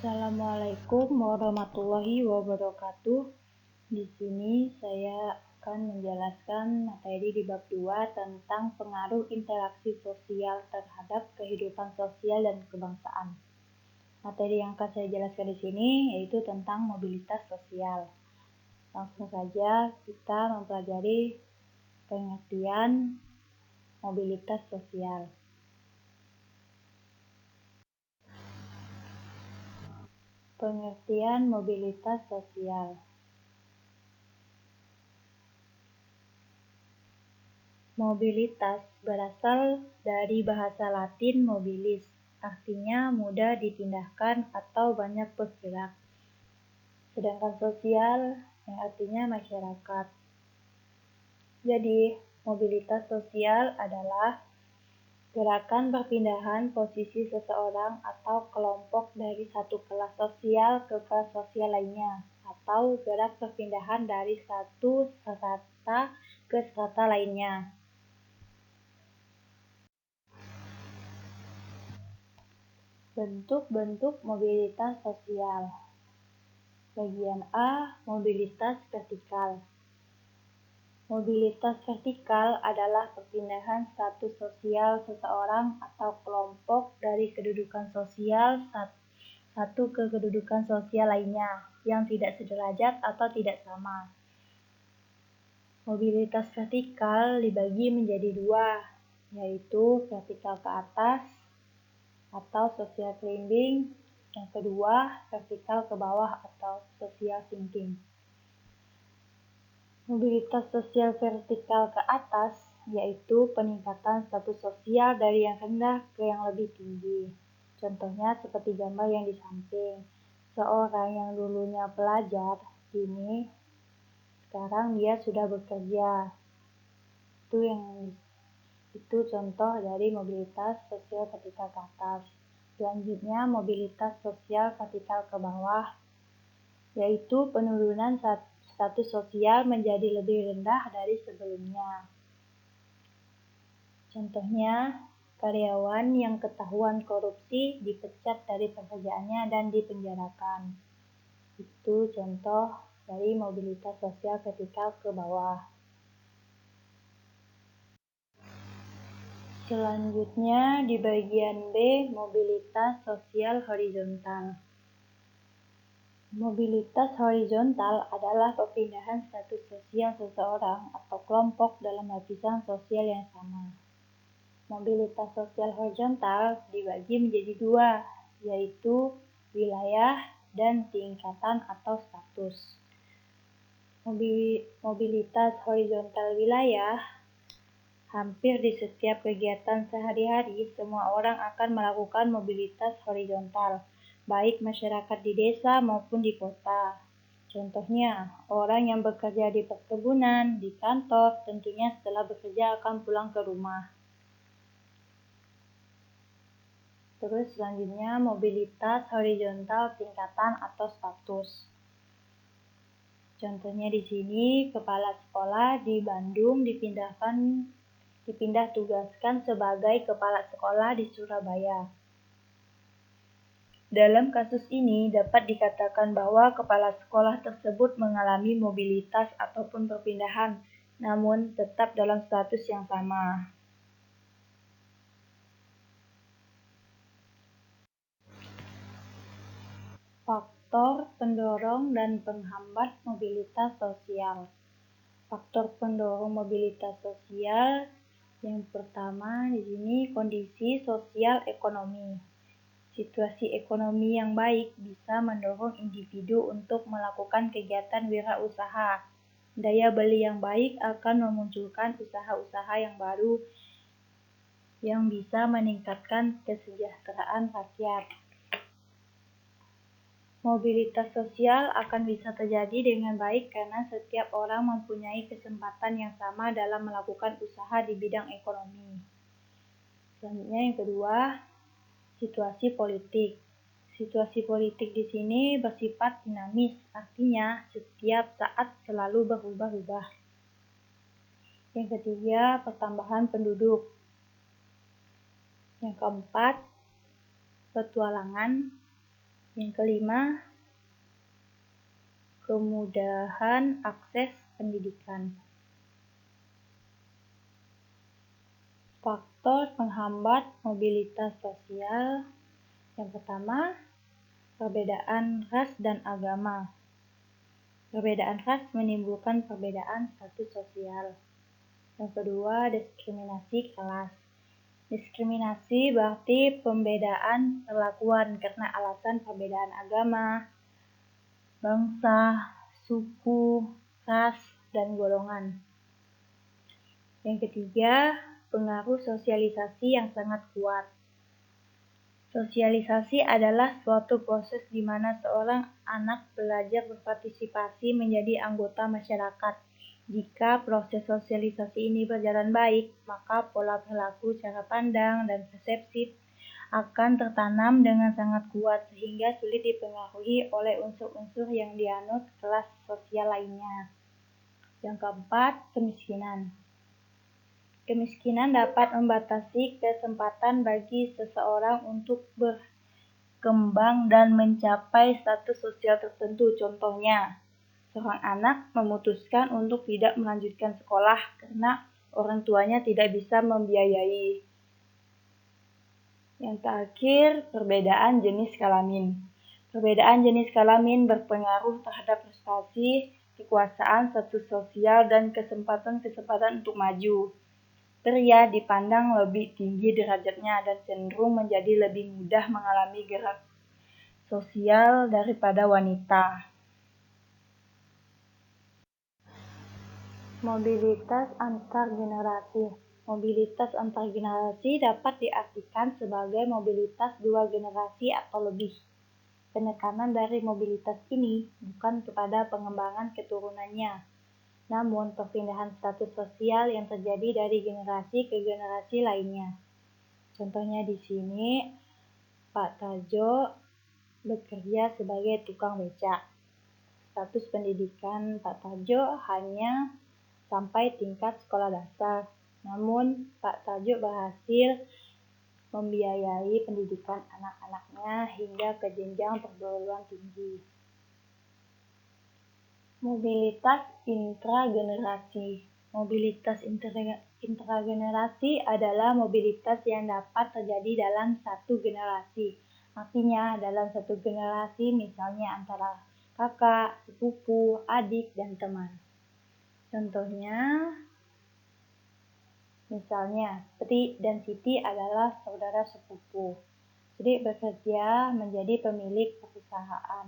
Assalamualaikum warahmatullahi wabarakatuh. Di sini saya akan menjelaskan materi di bab 2 tentang pengaruh interaksi sosial terhadap kehidupan sosial dan kebangsaan. Materi yang akan saya jelaskan di sini yaitu tentang mobilitas sosial. Langsung saja kita mempelajari pengertian mobilitas sosial. Pengertian mobilitas sosial. Mobilitas berasal dari bahasa Latin mobilis, artinya mudah dipindahkan atau banyak bergerak. Sedangkan sosial yang artinya masyarakat. Jadi, mobilitas sosial adalah gerakan perpindahan posisi seseorang atau kelompok dari satu kelas sosial ke kelas sosial lainnya, atau gerak perpindahan dari satu strata ke strata lainnya. Bentuk-bentuk mobilitas sosial. Bagian A, mobilitas vertikal. Mobilitas vertikal adalah perpindahan status sosial seseorang atau kelompok dari kedudukan sosial satu ke kedudukan sosial lainnya yang tidak sederajat atau tidak sama. Mobilitas vertikal dibagi menjadi dua, yaitu vertikal ke atas atau social climbing, yang kedua vertikal ke bawah atau social sinking. Mobilitas sosial vertikal ke atas yaitu peningkatan status sosial dari yang rendah ke yang lebih tinggi. Contohnya seperti gambar yang di samping. Seorang yang dulunya pelajar, kini sekarang dia sudah bekerja. Itu contoh dari mobilitas sosial vertikal ke atas. Selanjutnya mobilitas sosial vertikal ke bawah, yaitu penurunan status sosial menjadi lebih rendah dari sebelumnya. Contohnya, karyawan yang ketahuan korupsi dipecat dari pekerjaannya dan dipenjarakan. Itu contoh dari mobilitas sosial vertikal ke bawah. Selanjutnya di bagian B, mobilitas sosial horizontal. Mobilitas horizontal adalah perpindahan status sosial seseorang atau kelompok dalam lapisan sosial yang sama. Mobilitas sosial horizontal dibagi menjadi dua, yaitu wilayah dan tingkatan atau status. Mobilitas horizontal wilayah, hampir di setiap kegiatan sehari-hari, semua orang akan melakukan mobilitas horizontal, baik masyarakat di desa maupun di kota. Contohnya, orang yang bekerja di perkebunan, di kantor, tentunya setelah bekerja akan pulang ke rumah. Terus selanjutnya mobilitas horizontal tingkatan atau status. Contohnya di sini, kepala sekolah di Bandung dipindah tugaskan sebagai kepala sekolah di Surabaya. Dalam kasus ini dapat dikatakan bahwa kepala sekolah tersebut mengalami mobilitas ataupun perpindahan, namun tetap dalam status yang sama. Faktor pendorong dan penghambat mobilitas sosial. Faktor pendorong mobilitas sosial yang pertama di sini kondisi sosial ekonomi. Situasi ekonomi yang baik bisa mendorong individu untuk melakukan kegiatan wirausaha. Daya beli yang baik akan memunculkan usaha-usaha yang baru yang bisa meningkatkan kesejahteraan rakyat. Mobilitas sosial akan bisa terjadi dengan baik karena setiap orang mempunyai kesempatan yang sama dalam melakukan usaha di bidang ekonomi. Selanjutnya yang kedua, situasi politik. Situasi politik di sini bersifat dinamis, artinya setiap saat selalu berubah-ubah. Yang ketiga, pertambahan penduduk. Yang keempat, petualangan. Yang kelima, kemudahan akses pendidikan. Faktor penghambat mobilitas sosial. Yang pertama, perbedaan ras dan agama. Perbedaan ras menimbulkan perbedaan status sosial. Yang kedua, diskriminasi kelas. Diskriminasi berarti pembedaan perlakuan karena alasan perbedaan agama, bangsa, suku, ras, dan golongan. Yang ketiga, pengaruh sosialisasi yang sangat kuat. Sosialisasi adalah suatu proses di mana seorang anak belajar berpartisipasi menjadi anggota masyarakat. Jika proses sosialisasi ini berjalan baik, maka pola perilaku, cara pandang, dan persepsi akan tertanam dengan sangat kuat sehingga sulit dipengaruhi oleh unsur-unsur yang dianut kelas sosial lainnya. Yang keempat, kemiskinan. Kemiskinan dapat membatasi kesempatan bagi seseorang untuk berkembang dan mencapai status sosial tertentu. Contohnya, seorang anak memutuskan untuk tidak melanjutkan sekolah karena orang tuanya tidak bisa membiayai. Yang terakhir, perbedaan jenis kelamin. Perbedaan jenis kelamin berpengaruh terhadap prestasi, kekuasaan, status sosial, dan kesempatan-kesempatan untuk maju. Pria dipandang lebih tinggi derajatnya dan cenderung menjadi lebih mudah mengalami gerak sosial daripada wanita. Mobilitas antar generasi. Mobilitas antar generasi dapat diartikan sebagai mobilitas dua generasi atau lebih. Penekanan dari mobilitas ini bukan kepada pengembangan keturunannya, namun perpindahan status sosial yang terjadi dari generasi ke generasi lainnya. Contohnya di sini, Pak Tajo bekerja sebagai tukang becak. Status pendidikan Pak Tajo hanya sampai tingkat sekolah dasar, namun Pak Tajo berhasil membiayai pendidikan anak-anaknya hingga ke jenjang perguruan tinggi. Mobilitas intragenerasi. Mobilitas intragenerasi adalah mobilitas yang dapat terjadi dalam satu generasi. Artinya, dalam satu generasi misalnya antara kakak, sepupu, adik, dan teman. Contohnya, misalnya Tri dan Siti adalah saudara sepupu. Tri bekerja menjadi pemilik perusahaan,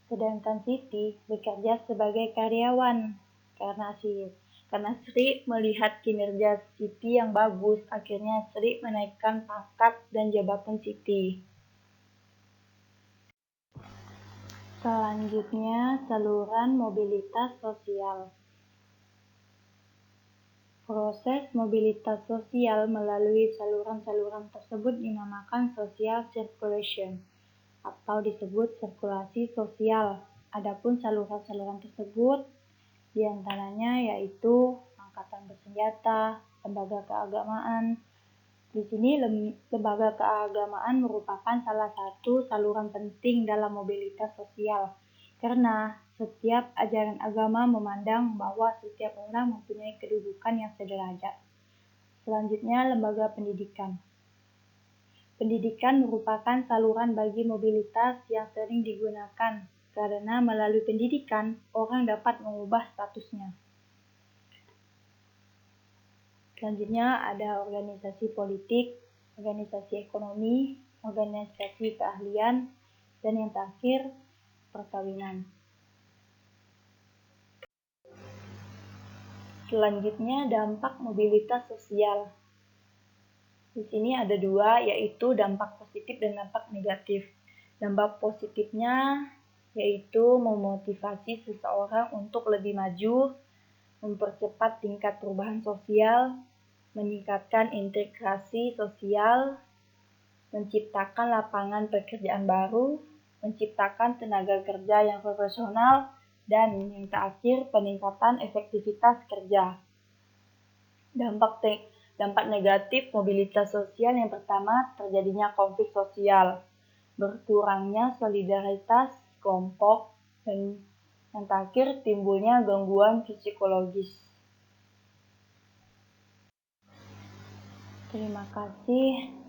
sedangkan Siti bekerja sebagai karyawan. Karena Sri melihat kinerja Siti yang bagus, akhirnya Sri menaikkan pangkat dan jabatan Siti. Selanjutnya, saluran mobilitas sosial. Proses mobilitas sosial melalui saluran-saluran tersebut dinamakan social circulation atau disebut sirkulasi sosial. Adapun saluran-saluran tersebut diantaranya yaitu angkatan bersenjata, lembaga keagamaan. Di sini lembaga keagamaan merupakan salah satu saluran penting dalam mobilitas sosial karena setiap ajaran agama memandang bahwa setiap orang mempunyai kedudukan yang sederajat. Selanjutnya, lembaga pendidikan. Pendidikan merupakan saluran bagi mobilitas yang sering digunakan karena melalui pendidikan orang dapat mengubah statusnya. Selanjutnya ada organisasi politik, organisasi ekonomi, organisasi keahlian, dan yang terakhir perkawinan. Selanjutnya dampak mobilitas sosial. Di sini ada dua, yaitu dampak positif dan dampak negatif. Dampak positifnya yaitu memotivasi seseorang untuk lebih maju, mempercepat tingkat perubahan sosial, meningkatkan integrasi sosial, menciptakan lapangan pekerjaan baru, menciptakan tenaga kerja yang profesional, dan yang terakhir peningkatan efektivitas kerja. Dampak negatif mobilitas sosial yang pertama, terjadinya konflik sosial. berkurangnya solidaritas kelompok, dan yang terakhir timbulnya gangguan psikologis. Terima kasih.